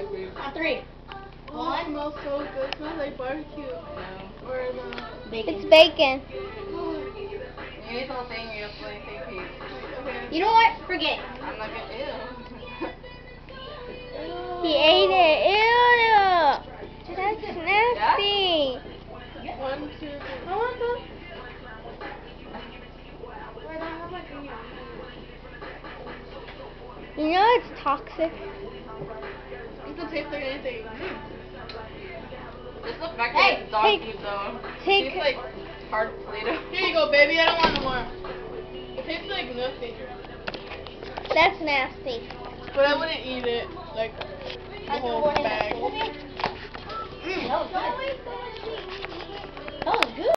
dog food. On three. Oh, it smells so good. It smells like barbecue. No. Or the Bacon. It's bacon. You need to say your plain piece. Okay. You know what? Forget it. I'm not gonna ew. He ate it. Ew. That's nasty. 1, 2, 3. I want to. Wait, I have my finger. You know it's toxic. It doesn't taste like anything. Just the fact Hey, that it's dog take- food though. take- Tastes like hard Play-Doh. Here you go, baby. I don't want no more. It tastes like nothing. That's nasty. But I wouldn't eat it. Like, the whole bag. That was good. That was good.